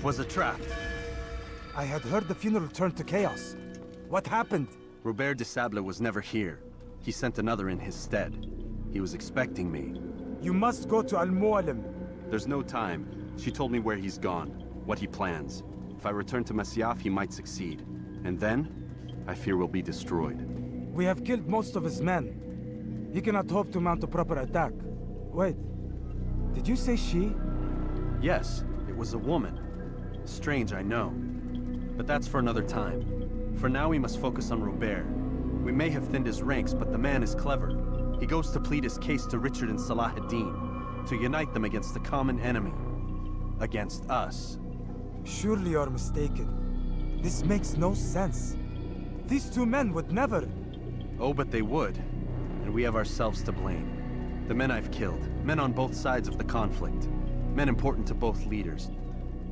was a trap. I had heard the funeral turned to chaos. What happened? Robert de Sable was never here. He sent another in his stead. He was expecting me. You must go to Al-Mualim. There's no time. She told me where he's gone, what he plans. If I return to Masyaf, he might succeed. And then, I fear we'll be destroyed. We have killed most of his men. He cannot hope to mount a proper attack. Wait, did you say she? Yes, it was a woman. Strange, I know. But that's for another time. For now, we must focus on Robert. We may have thinned his ranks, but the man is clever. He goes to plead his case to Richard and Salah ad-Din, to unite them against the common enemy. Against us. Surely you're mistaken. This makes no sense. These two men would never... Oh, but they would. And we have ourselves to blame. The men I've killed, men on both sides of the conflict. Men important to both leaders.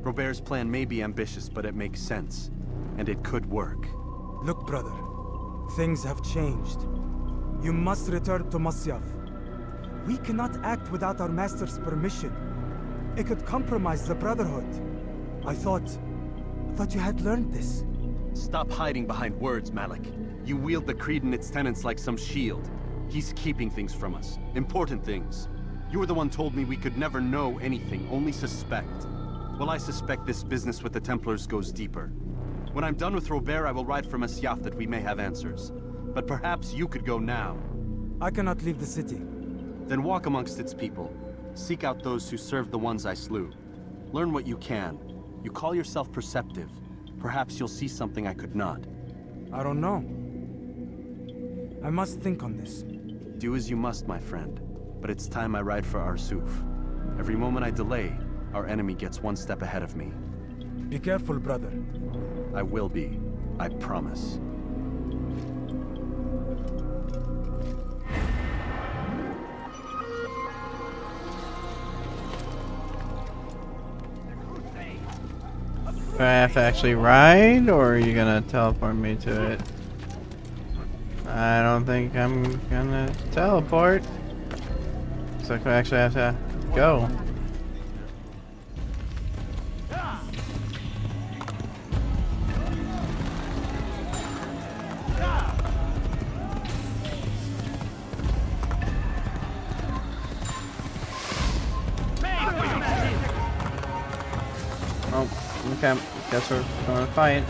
Robert's plan may be ambitious, but it makes sense. And it could work. Look, brother. Things have changed. You must return to Masyaf. We cannot act without our master's permission. It could compromise the Brotherhood. I thought you had learned this. Stop hiding behind words, Malik. You wield the creed and its tenets like some shield. He's keeping things from us. Important things. You were the one told me we could never know anything, only suspect. Well, I suspect this business with the Templars goes deeper. When I'm done with Robert, I will ride for Masyaf that we may have answers. But perhaps you could go now. I cannot leave the city. Then walk amongst its people. Seek out those who served the ones I slew. Learn what you can. You call yourself perceptive. Perhaps you'll see something I could not. I don't know. I must think on this. Do as you must, my friend. But it's time I ride for Arsuf. Every moment I delay, our enemy gets one step ahead of me. Be careful, brother. I will be. I promise. Do I have to actually ride, or are you gonna teleport me to it? I don't think I'm gonna teleport. Looks like I actually have to go. Oh, okay. Guess we're gonna fight.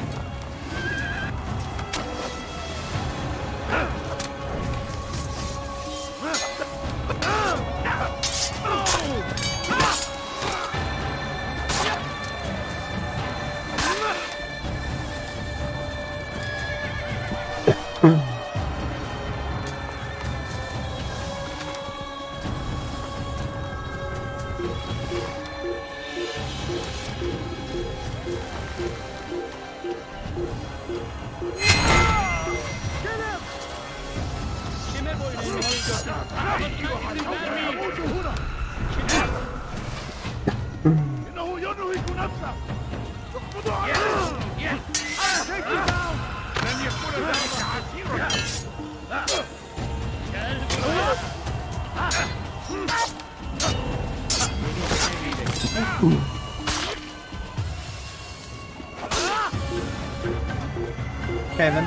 Okay then.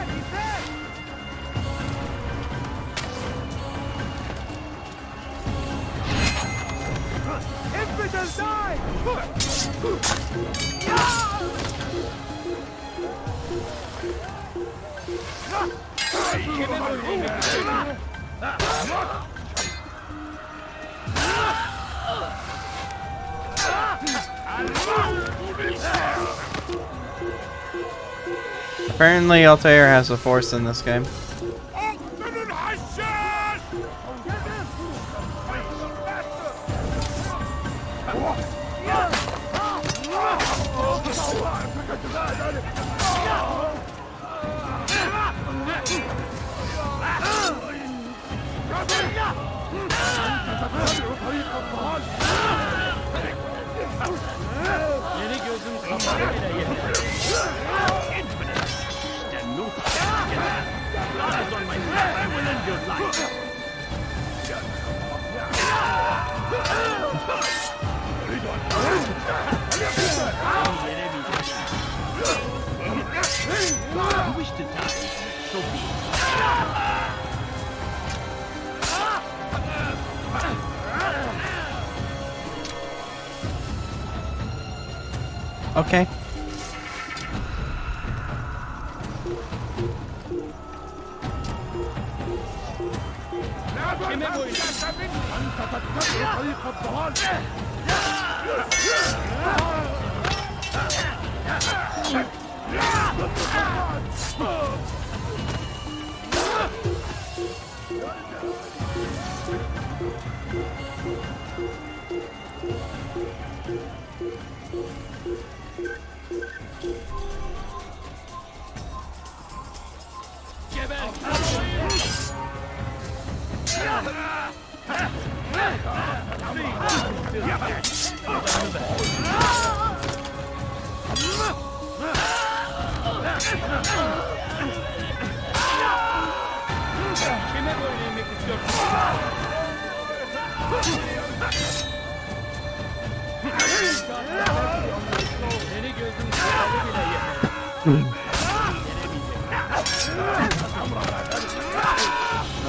Infidels die! Apparently Altair has the Force in this game. wish to die, so be it. Okay.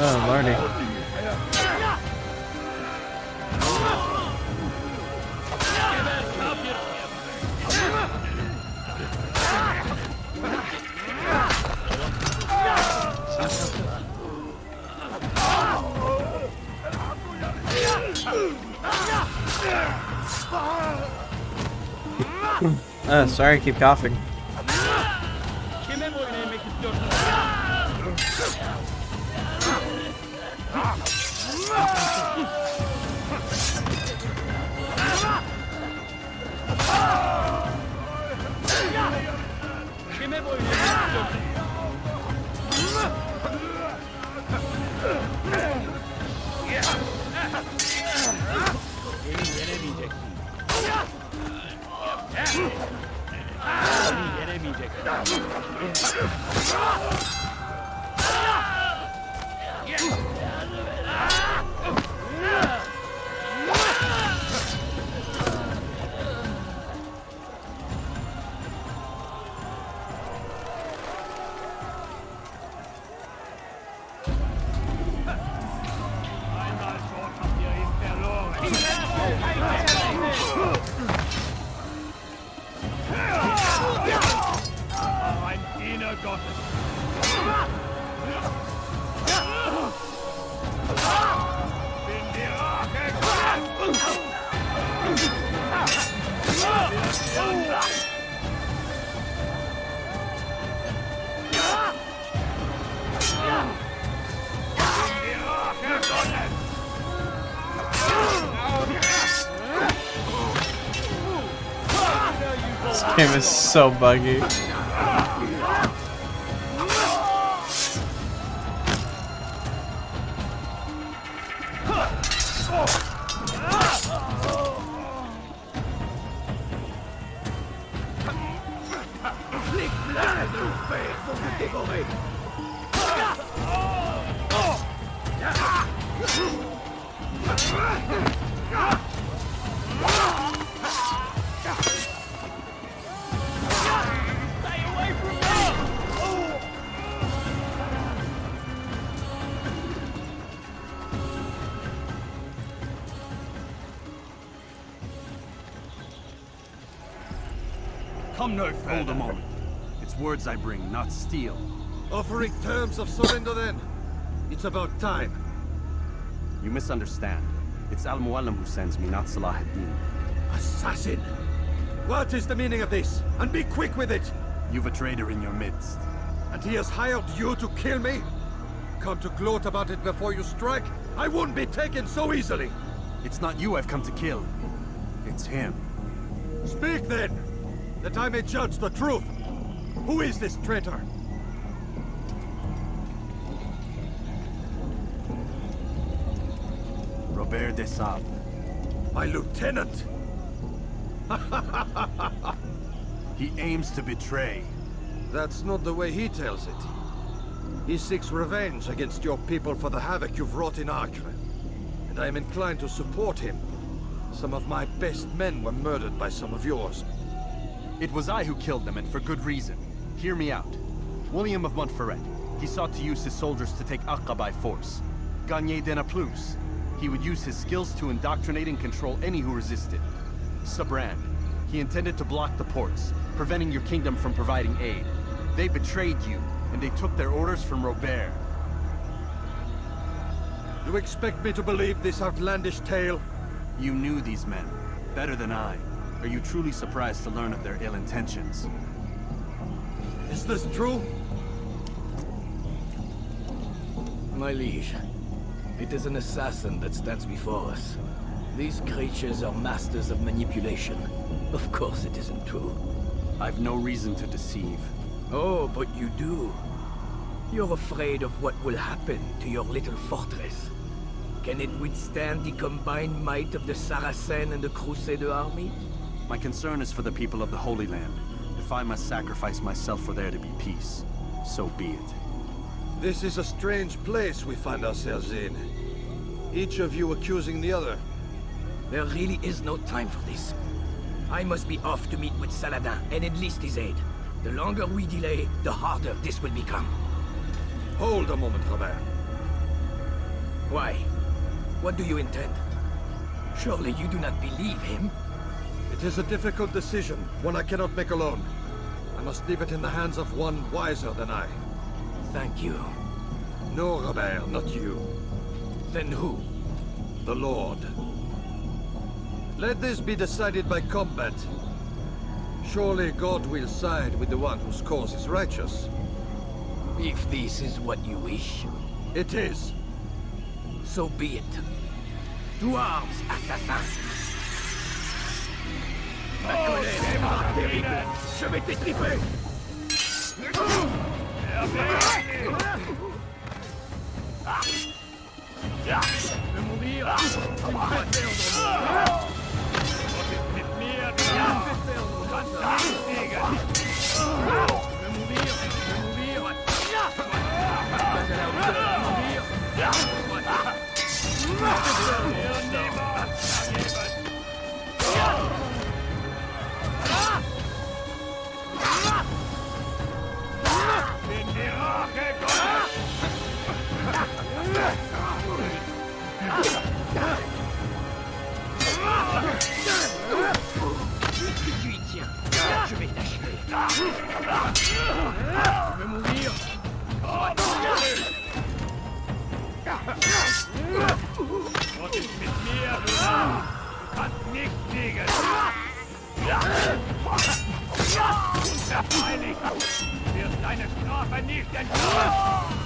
Oh, lordy. Sorry, I keep coughing. This game is so buggy. Come no further. Hold a moment. It's words I bring, not steel. Offering terms of surrender then? It's about time. You misunderstand. It's Al-Mualim who sends me, not Salah ad-Din. Assassin! What is the meaning of this? And be quick with it! You've a traitor in your midst. And he has hired you to kill me? Come to gloat about it before you strike? I won't be taken so easily! It's not you I've come to kill. It's him. Speak then! That I may judge the truth! Who is this traitor? Robert de Sable. My lieutenant! He aims to betray. That's not the way he tells it. He seeks revenge against your people for the havoc you've wrought in Acre. And I am inclined to support him. Some of my best men were murdered by some of yours. It was I who killed them, and for good reason. Hear me out. William of Montferrat. He sought to use his soldiers to take Acre by force. Gagné de Naplouse. He would use his skills to indoctrinate and control any who resisted. Sabran. He intended to block the ports, preventing your kingdom from providing aid. They betrayed you, and they took their orders from Robert. You expect me to believe this outlandish tale? You knew these men, better than I. Are you truly surprised to learn of their ill intentions? Is this true? My liege, it is an assassin that stands before us. These creatures are masters of manipulation. Of course it isn't true. I've no reason to deceive. Oh, but you do. You're afraid of what will happen to your little fortress. Can it withstand the combined might of the Saracen and the Crusader army? My concern is for the people of the Holy Land. If I must sacrifice myself for there to be peace, so be it. This is a strange place we find ourselves in. Each of you accusing the other. There really is no time for this. I must be off to meet with Saladin and enlist his aid. The longer we delay, the harder this will become. Hold a moment, Robert. Why? What do you intend? Surely you do not believe him? It is a difficult decision, one I cannot make alone. I must leave it in the hands of one wiser than I. Thank you. No, Robert, not you. Then who? The Lord. Let this be decided by combat. Surely God will side with the one whose cause is righteous. If this is what you wish, It is. so be it. To arms, assassins! Ma colère est moins terrible. Je vais t'étriper! De mourir, il doit perdre. Tu y tiens, je vais t'achever. Tu veux mourir? Gott ist mit mir, du kannst nicht siegen. Unverfreilich wird deine Strafe nicht entkommen.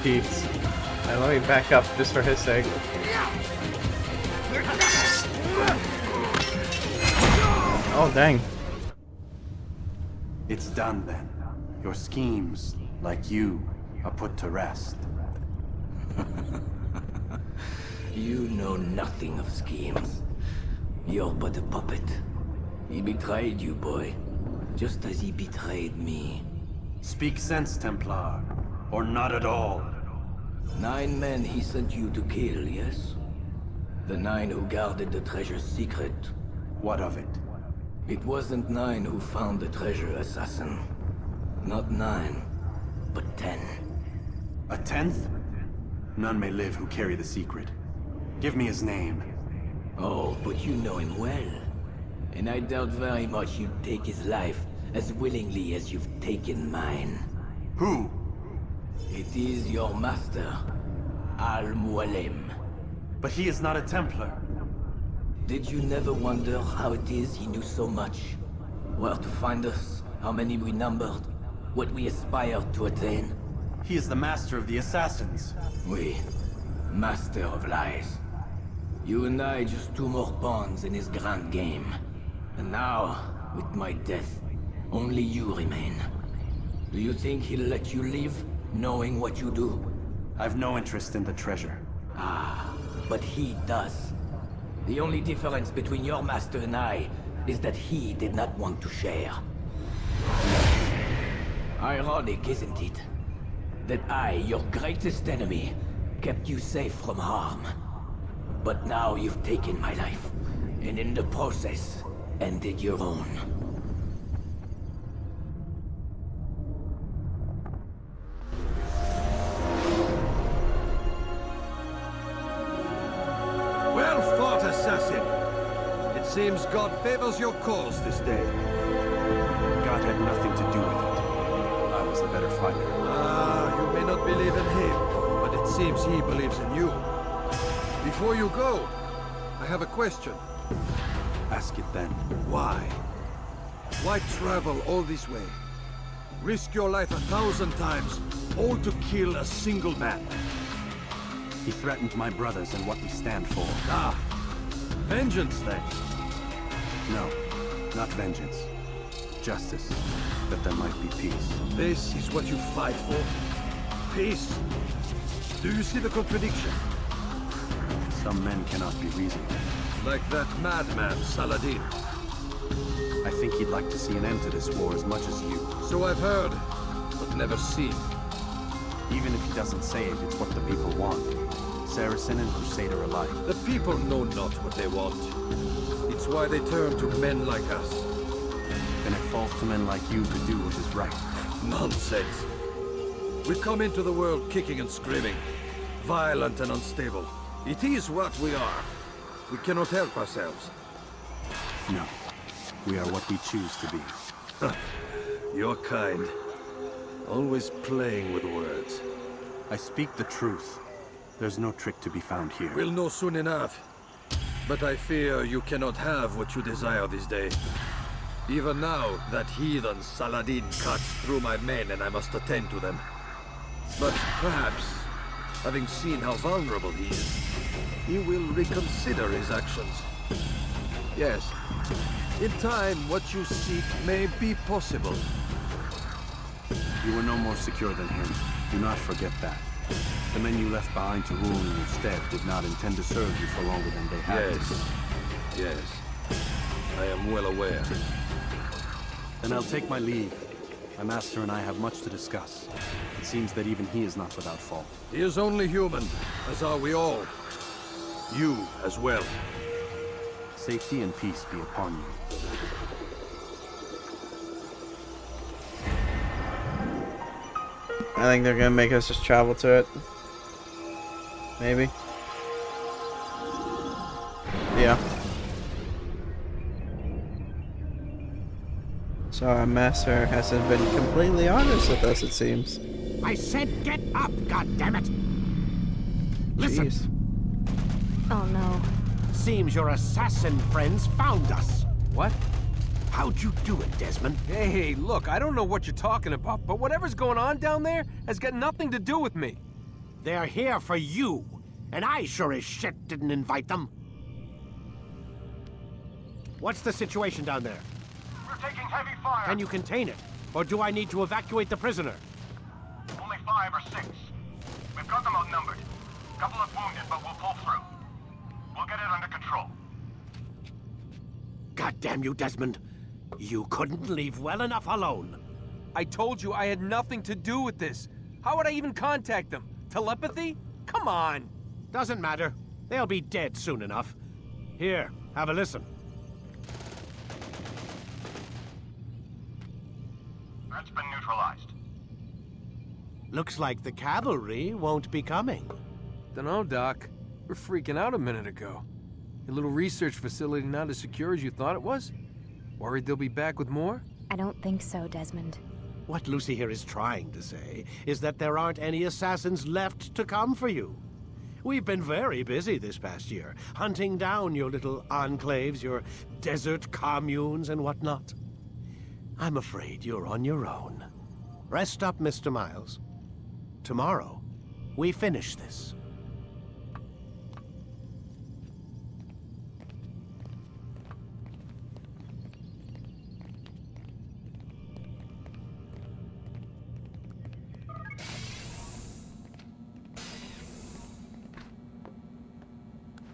Jeez. Let me back up just for his sake. Oh, dang. It's done then. Your schemes, like you, are put to rest. You know nothing of schemes. You're but a puppet. He betrayed you, boy. Just as he betrayed me. Speak sense, Templar. Or not at all. 9 men he sent you to kill, yes? The 9 who guarded the treasure's secret. What of it? It wasn't 9 who found the treasure, assassin. Not 9, but 10. A 10th? None may live who carry the secret. Give me his name. Oh, but you know him well. And I doubt very much you'd take his life as willingly as you've taken mine. Who? It is your master, Al-Mualim. But he is not a Templar. Did you never wonder how it is he knew so much? Where to find us, how many we numbered, what we aspired to attain? He is the master of the assassins. We, master of lies. You and I just two more pawns in his grand game. And now, with my death, only you remain. Do you think he'll let you live, knowing what you do? I've no interest in the treasure. Ah, but he does. The only difference between your master and I is that he did not want to share. Ironic, isn't it? That I, your greatest enemy, kept you safe from harm. But now you've taken my life, and in the process, ended your own. Well fought, assassin. It seems God favors your cause this day. God had nothing to do with it. I was the better fighter. Ah, you may not believe in him, but it seems he believes in you. Before you go, I have a question. Ask it then. Why? Why travel all this way? Risk your life 1,000 times, all to kill a single man. He threatened my brothers and what we stand for. Ah, vengeance then. No, not vengeance. Justice, that there might be peace. This is what you fight for? Peace? Do you see the contradiction? Some men cannot be reasoned with. Like that madman, Saladin. I think he'd like to see an end to this war as much as you. So I've heard, but never seen. Even if he doesn't say it, it's what the people want. Saracen and Crusader alike. The people know not what they want. It's why they turn to men like us. And it falls to men like you to do what is right. Nonsense. We come into the world kicking and screaming, violent and unstable. It is what we are. We cannot help ourselves. No. We are what we choose to be. Your kind. Always playing with words. I speak the truth. There's no trick to be found here. We'll know soon enough. But I fear you cannot have what you desire this day. Even now, that heathen Saladin cuts through my men and I must attend to them. But perhaps, having seen how vulnerable he is, he will reconsider his actions. Yes, in time, what you seek may be possible. You were no more secure than him. Do not forget that. The men you left behind to rule in your stead did not intend to serve you for longer than they had to. Yes. I am well aware. Then I'll take my leave. My master and I have much to discuss. It seems that even he is not without fault. He is only human, as are we all. You as well. Safety and peace be upon you. I think they're gonna make us just travel to it. Maybe. Yeah. So our master hasn't been completely honest with us, it seems. I said get up, goddammit! Listen, Jeez. Oh no. seems your assassin friends found us. What? How'd you do it, Desmond? Hey, look, I don't know what you're talking about, but whatever's going on down there has got nothing to do with me. They're here for you, and I sure as shit didn't invite them. What's the situation down there? We're taking heavy fire. Can you contain it? Or do I need to evacuate the prisoner? Only 5 or 6. We've got them outnumbered. Couple of wounded, but we'll pull through. We'll get it under control. God damn you, Desmond. You couldn't leave well enough alone. I told you I had nothing to do with this. How would I even contact them? Telepathy? Come on. Doesn't matter. They'll be dead soon enough. Here, have a listen. That's been neutralized. Looks like the cavalry won't be coming. Dunno, Doc. We're freaking out a minute ago. Your little research facility not as secure as you thought it was? Worried they'll be back with more? I don't think so, Desmond. What Lucy here is trying to say is that there aren't any assassins left to come for you. We've been very busy this past year, hunting down your little enclaves, your desert communes and whatnot. I'm afraid you're on your own. Rest up, Mr. Miles. Tomorrow, we finish this.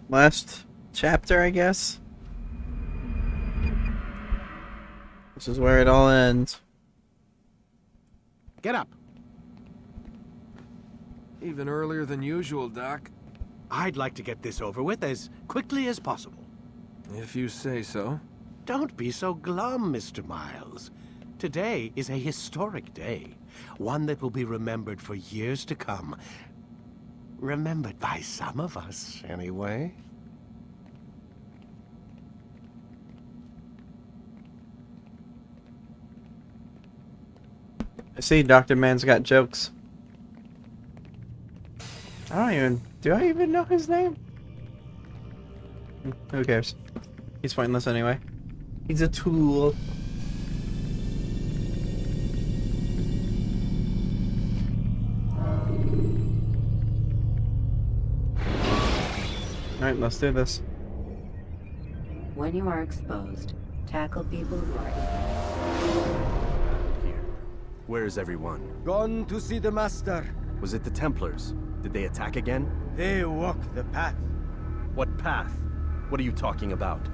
Last chapter, I guess. This is where it all ends. Get up. Even earlier than usual, Doc. I'd like to get this over with as quickly as possible. If you say so. Don't be so glum, Mr. Miles. Today is a historic day. One that will be remembered for years to come. Remembered by some of us, anyway. I see Dr. Man's got jokes. Do I even know his name? Who cares? He's pointless anyway. He's a tool. Alright, let's do this. When you are exposed, tackle people who are... Here. Where is everyone? Gone to see the Master. Was it the Templars? Did they attack again? They walk the path What path? What are you talking about?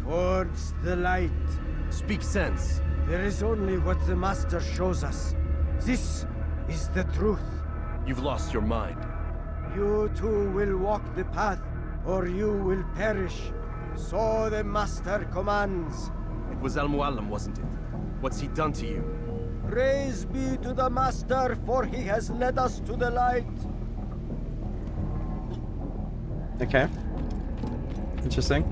towards the light. Speak sense. There is only what the Master shows us. This is the truth. You've lost your mind. You too will walk the path, or you will perish. So the Master commands. It was Al-Mualim, wasn't it? What's he done to you? Praise be to the Master, for he has led us to the light. Okay. Interesting.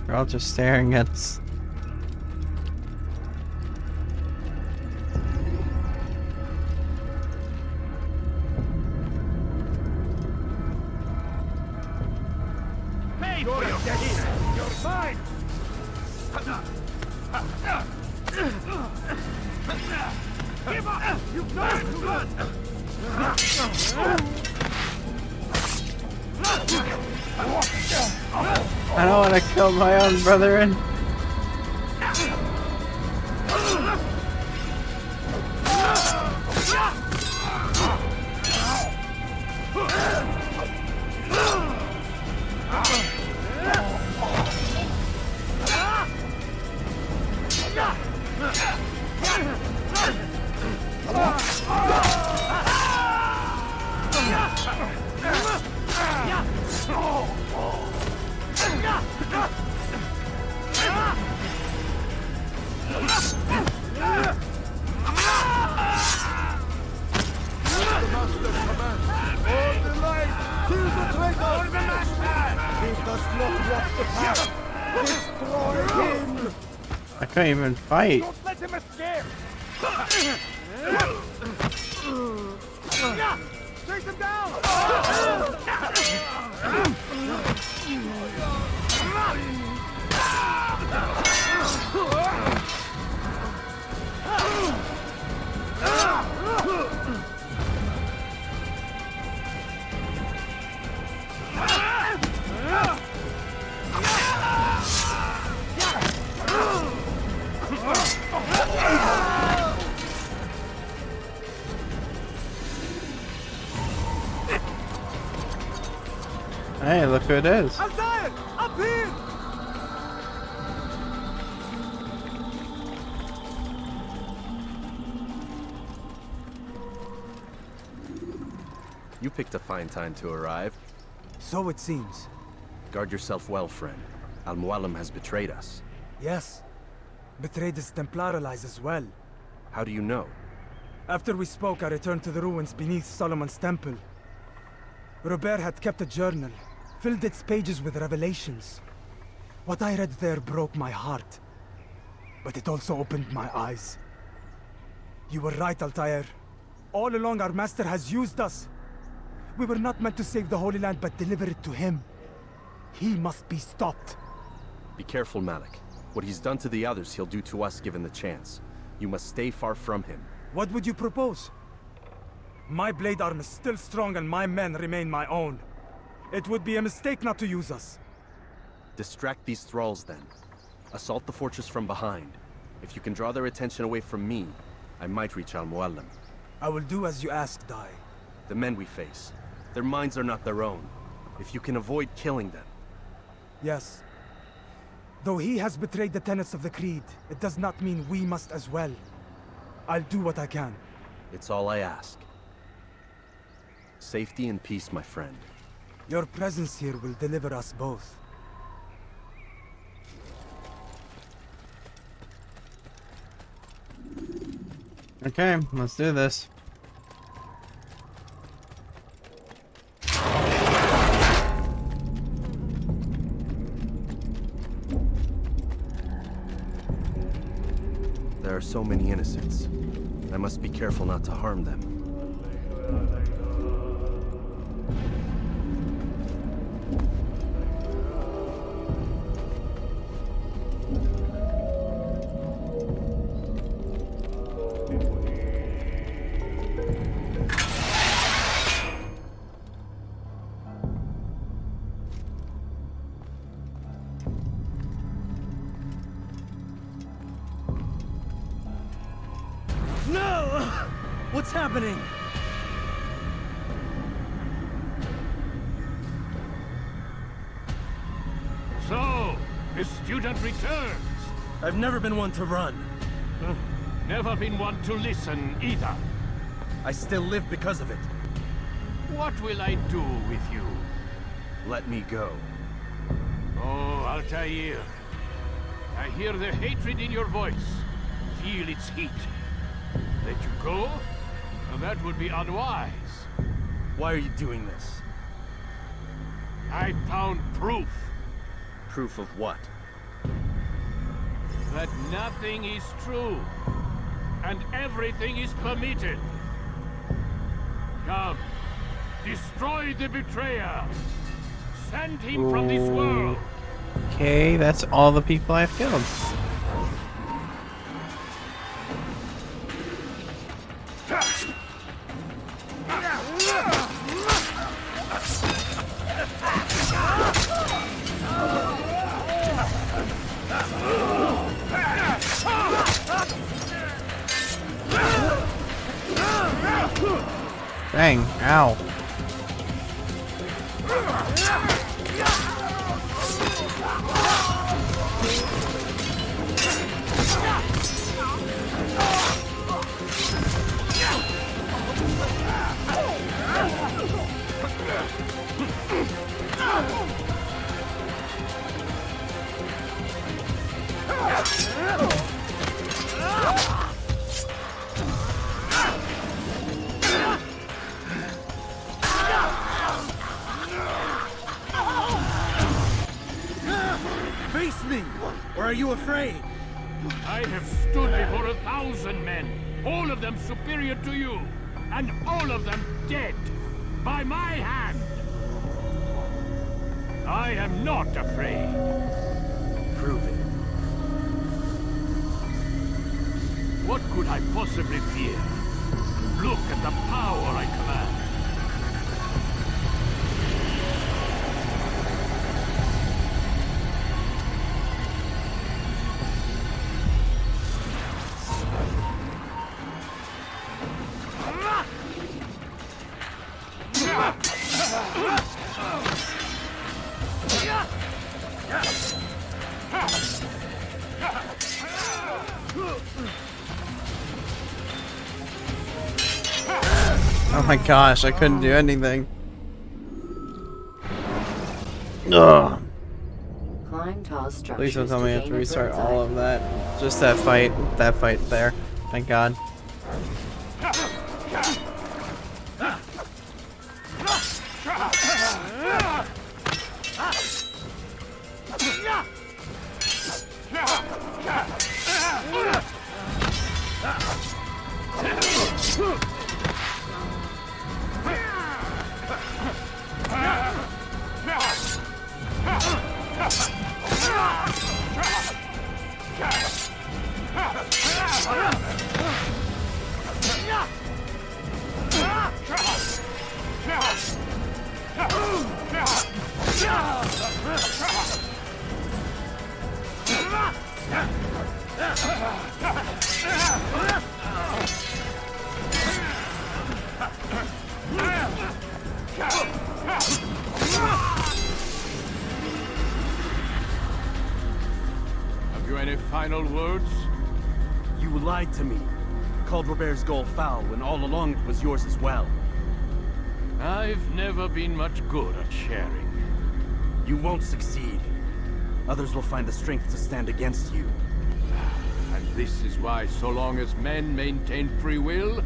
They're all just staring at us. Pay for your deeds! You're fine! Give up! You've got to run! I don't want to kill my own brethren. I couldn't even fight. Don't let him escape! Chase him down! Hey, look who it is. Altair! Up here! You picked a fine time to arrive. So it seems. Guard yourself well, friend. Al-Mualim has betrayed us. Yes. Betrayed his Templar allies as well. How do you know? After we spoke, I returned to the ruins beneath Solomon's temple. Robert had kept a journal, filled its pages with revelations. What I read there broke my heart, but it also opened my eyes. You were right, Altair. All along our master has used us. We were not meant to save the Holy Land, but deliver it to him. He must be stopped. Be careful, Malik. What he's done to the others, he'll do to us given the chance. You must stay far from him. What would you propose? My blade arm is still strong and my men remain my own. It would be a mistake not to use us. Distract these thralls then. Assault the fortress from behind. If you can draw their attention away from me, I might reach Al-Mualim. I will do as you ask, Dai. The men we face, their minds are not their own. If you can avoid killing them. Yes. Though he has betrayed the tenets of the Creed, it does not mean we must as well. I'll do what I can. It's all I ask. Safety and peace, my friend. Your presence here will deliver us both. Okay, let's do this. There are so many innocents. I must be careful not to harm them. No! What's happening? So, the student returns. I've never been one to run. Never been one to listen either. I still live because of it. What will I do with you? Let me go. Oh, Altair. I hear the hatred in your voice. Feel its heat. Let you go? Well, that would be unwise. Why are you doing this? I found proof Proof of what? that nothing is true, and everything is permitted. Come, destroy the betrayer. Send him from this world. Okay, that's all the people I've killed. Dang, ow. Face me! Or are you afraid? I have stood before 1,000 men, all of them superior to you, and all of them dead, by my hand. I am not afraid. Prove it. What could I possibly fear? Look at the power I command. Oh my gosh, I couldn't do anything. Ugh. Climb tall structures. Please don't tell me I have to gain a restart bird's all eye of that. Just that fight there. Thank God. Have you any final words? You lied to me. Called Robert's goal foul when all along it was yours as well. I've never been much good at sharing. You won't succeed. Others will find the strength to stand against you. And this is why, so long as men maintain free will,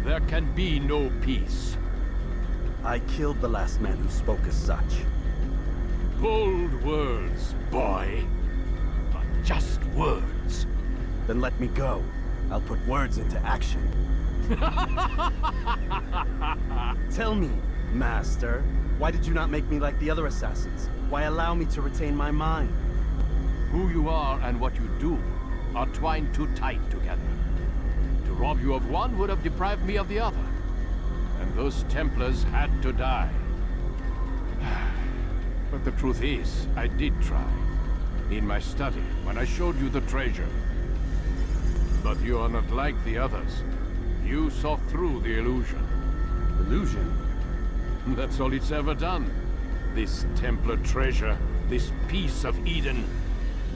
there can be no peace. I killed the last man who spoke as such. Bold words, boy. But just words. Then let me go. I'll put words into action. Tell me, Master, why did you not make me like the other assassins? Why allow me to retain my mind? Who you are and what you do are twined too tight together. To rob you of one would have deprived me of the other. And those Templars had to die. But the truth is, I did try. In my study, when I showed you the treasure. But you are not like the others. You saw through the illusion. Illusion? That's all it's ever done. This Templar treasure, this piece of Eden,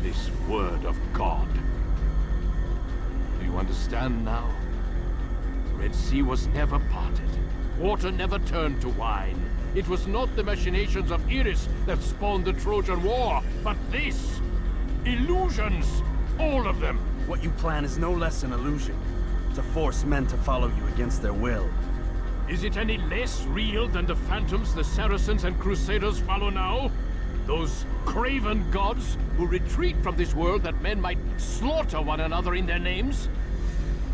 this word of God. Do you understand now? The Red Sea was never parted. Water never turned to wine. It was not the machinations of Iris that spawned the Trojan War, but this! Illusions! All of them! What you plan is no less an illusion. To force men to follow you against their will. Is it any less real than the phantoms the Saracens and Crusaders follow now? Those craven gods who retreat from this world that men might slaughter one another in their names?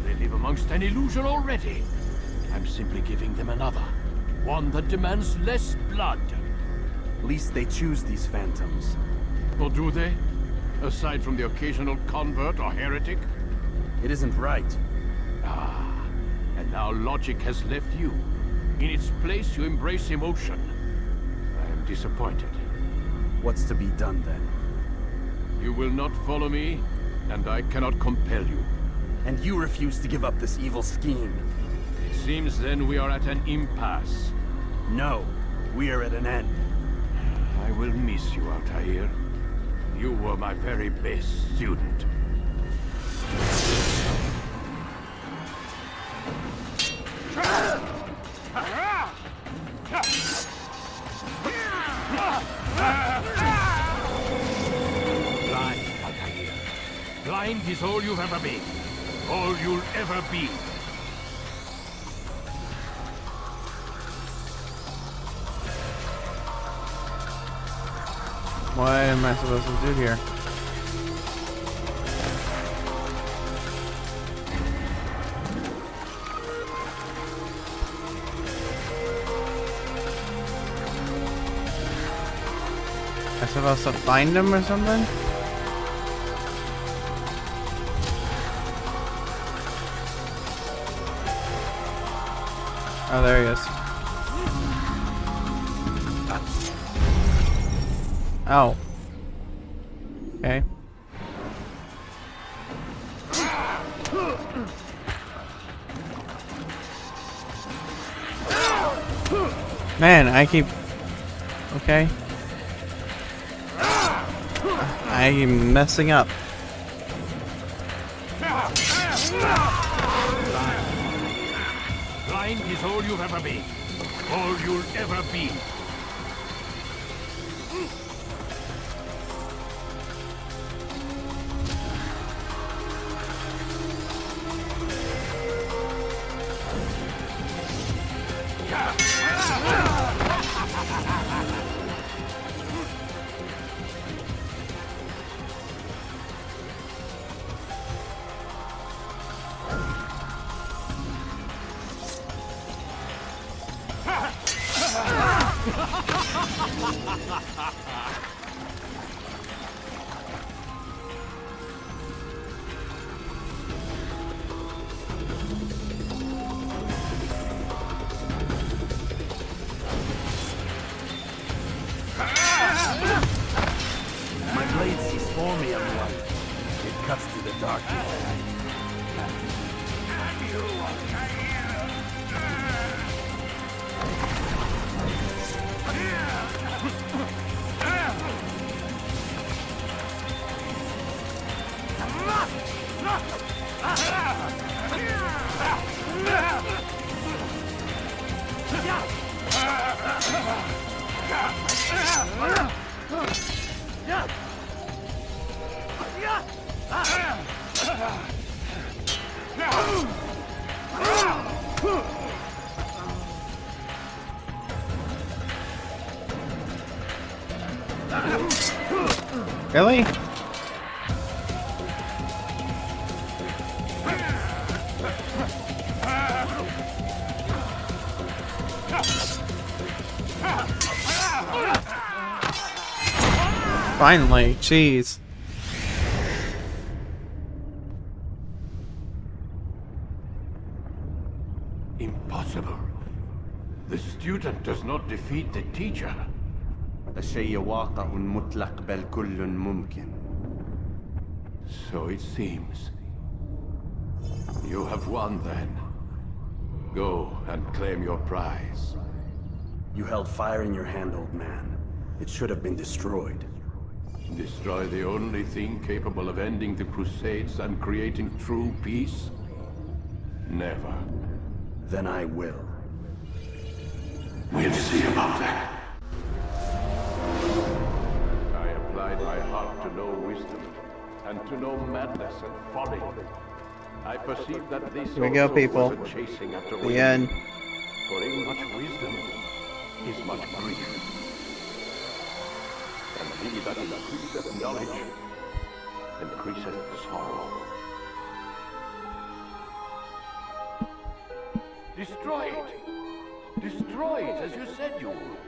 They live amongst an illusion already. I'm simply giving them another. One that demands less blood. At least they choose these phantoms. Or do they? Aside from the occasional convert or heretic? It isn't right. Ah, and now logic has left you. In its place, you embrace emotion. I am disappointed. What's to be done then? You will not follow me, and I cannot compel you. And you refuse to give up this evil scheme. It seems then we are at an impasse. No, we are at an end. I will miss you, Altair. You were my very best student. Blind, Altair. Blind is all you've ever been. All you'll ever be. What am I supposed to do here? Am I supposed to find him or something? Oh, there he is. Oh. Okay. Man, I keep... Okay. I keep messing up. Blind is all you've ever been. All you'll ever be. My blade sees formium light. It cuts through the darkness. Really? Finally, jeez. Impossible. The student does not defeat the teacher. الشيء واقع مطلق بل كل ممكن. So it seems. You have won then. Go and claim your prize. You held fire in your hand, old man. It should have been destroyed. Destroy the only thing capable of ending the Crusades and creating true peace? Never. Then I will. We'll see about that. I applied my heart to know wisdom, and to know madness and folly. I perceived that this Here we go, also people. was a chasing after The wind. end. For in much wisdom is much grief. And he that increaseth knowledge increaseth sorrow. Destroy it! Destroy it as you said you would.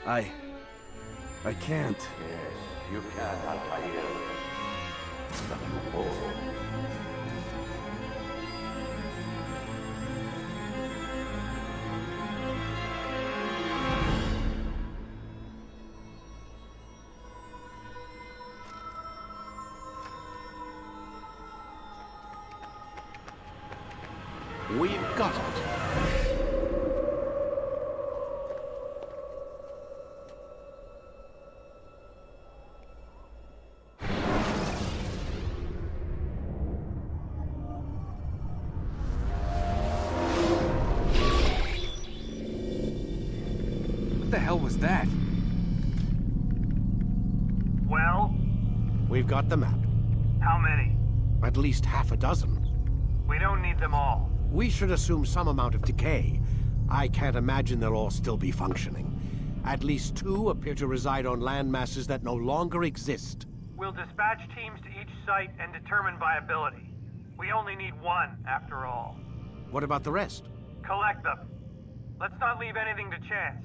I can't. Yes, you can, Altair. But you won't. We've got it. What the hell was that? Well, We've got the map. how many? At least half a dozen. We don't need them all. We should assume some amount of decay. I can't imagine they'll all still be functioning. At least 2 appear to reside on land masses that no longer exist. We'll dispatch teams to each site and determine viability. We only need 1, after all. What about the rest? Collect them. Let's not leave anything to chance.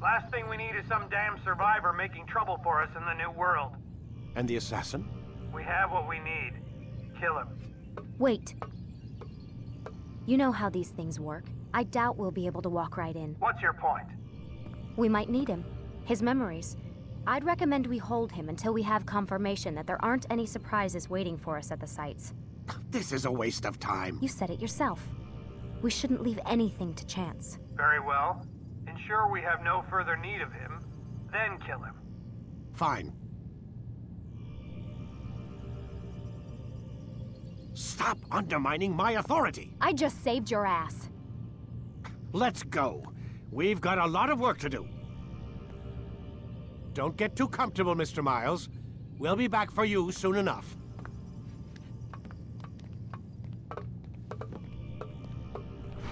Last thing we need is some damn survivor making trouble for us in the new world. And the assassin? We have what we need. Kill him. Wait. You know how these things work. I doubt we'll be able to walk right in. What's your point? We might need him. His memories. I'd recommend we hold him until we have confirmation that there aren't any surprises waiting for us at the sites. This is a waste of time. You said it yourself. We shouldn't leave anything to chance. Very well. Ensure we have no further need of him, then kill him. Fine. Stop undermining my authority! I just saved your ass. Let's go. We've got a lot of work to do. Don't get too comfortable, Mr. Miles. We'll be back for you soon enough.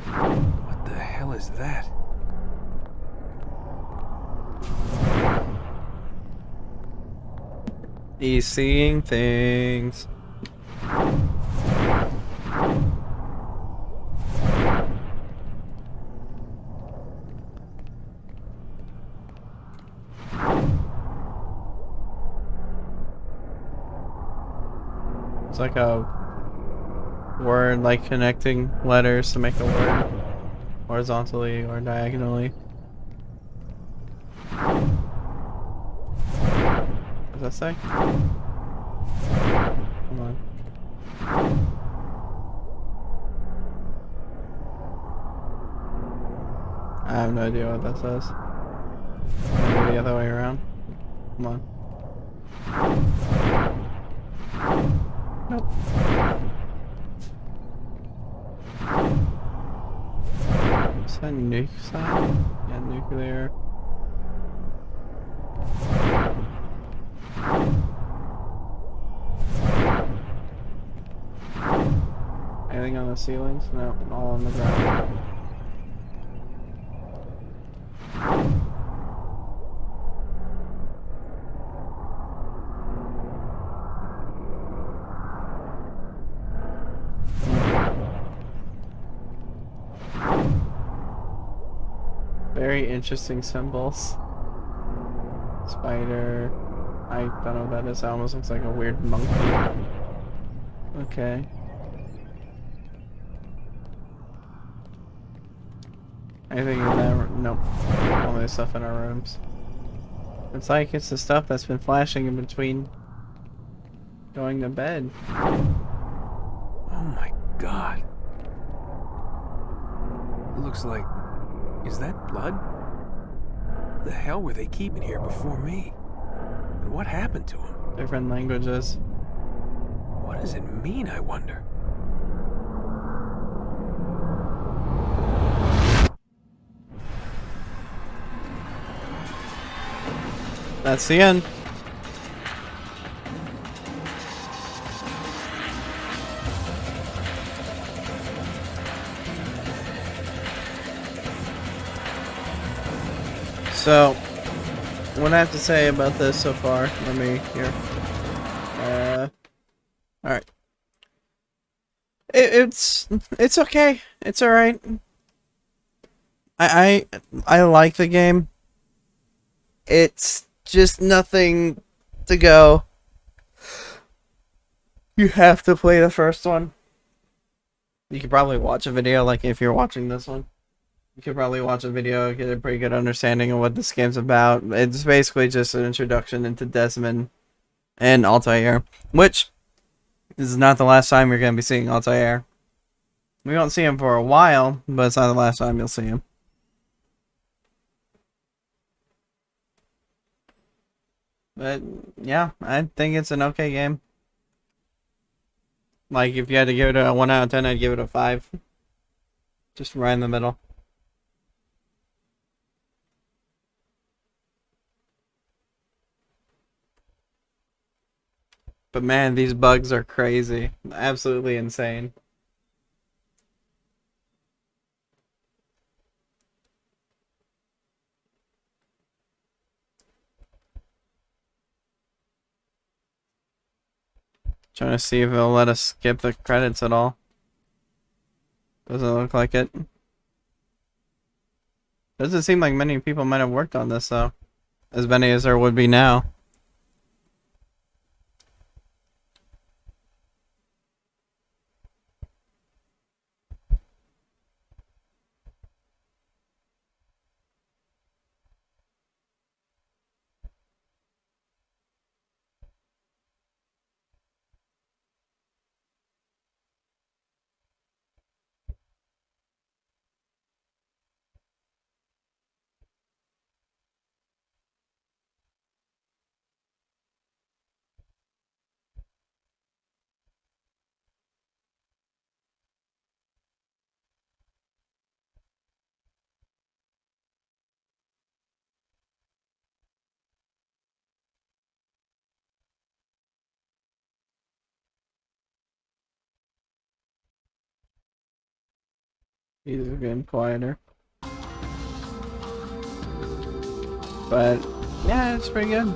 What the hell is that? He's seeing things. like a word, like connecting letters to make a word horizontally or diagonally. What does that say? Come on. I have no idea what that says. Maybe the other way around. Come on. Nope. Is that nuke sign? Yeah, nuclear. Anything on the ceilings? No, all on the ground. Very interesting symbols. Spider. I don't know what that is. That almost looks like a weird monkey. Okay. Anything in that? Nope. Only stuff in our rooms. It's like it's the stuff that's been flashing in between going to bed. Oh my god. It looks like... Is that blood? The hell were they keeping here before me? And what happened to him? Different languages. What does it mean, I wonder? That's the end. So, what I have to say about this so far, let me hear. Alright. It's okay. It's alright. I like the game. It's just nothing to go. You have to play the first one. You could probably watch a video, like if you're watching this one. You could probably watch a video, get a pretty good understanding of what this game's about. It's basically just an introduction into Desmond and Altair, which is not the last time you're going to be seeing Altair. We won't see him for a while, but it's not the last time you'll see him. But, yeah, I think it's an okay game. Like, if you had to give it a 1 out of 10, I'd give it a 5. Just right in the middle. But man, these bugs are crazy. Absolutely insane. Trying to see if it'll let us skip the credits at all. Doesn't look like it. Doesn't seem like many people might have worked on this though. As many as there would be now. These are getting quieter. But, yeah, it's pretty good.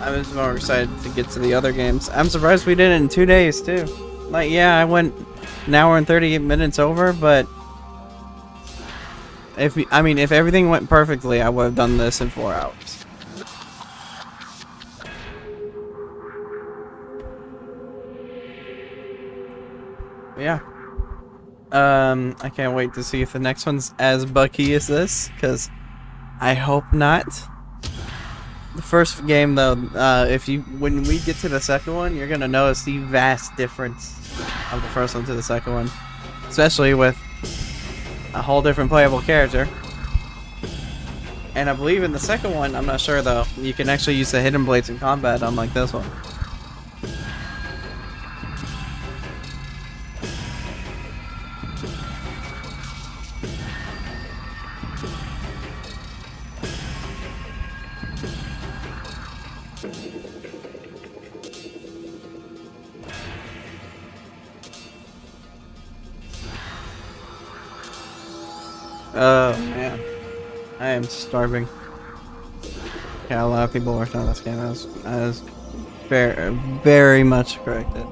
I was more excited to get to the other games. I'm surprised we did it in 2 days, too. Like, yeah, I went an hour and 38 minutes over, but... if everything went perfectly, I would have done this in 4 hours. Yeah. I can't wait to see if the next one's as bucky as this, because I hope not. The first game, though, when we get to the second one, you're gonna notice the vast difference of the first one to the second one, especially with a whole different playable character. And I believe in the second one, I'm not sure though, you can actually use the hidden blades in combat, unlike this one. Oh man, I am starving. Yeah, a lot of people worked on this game. I was very, very much corrected.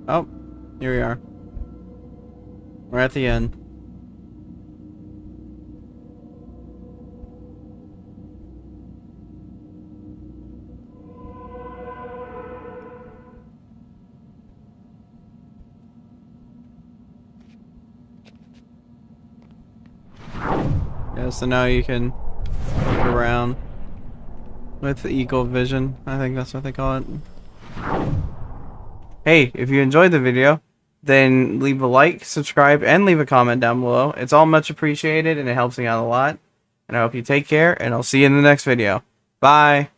Oh, here we are. We're at the end. Yeah, so now you can look around with the eagle vision. I think that's what they call it. Hey, if you enjoyed the video, then leave a like, subscribe, and leave a comment down below. It's all much appreciated, and it helps me out a lot. And I hope you take care, and I'll see you in the next video. Bye!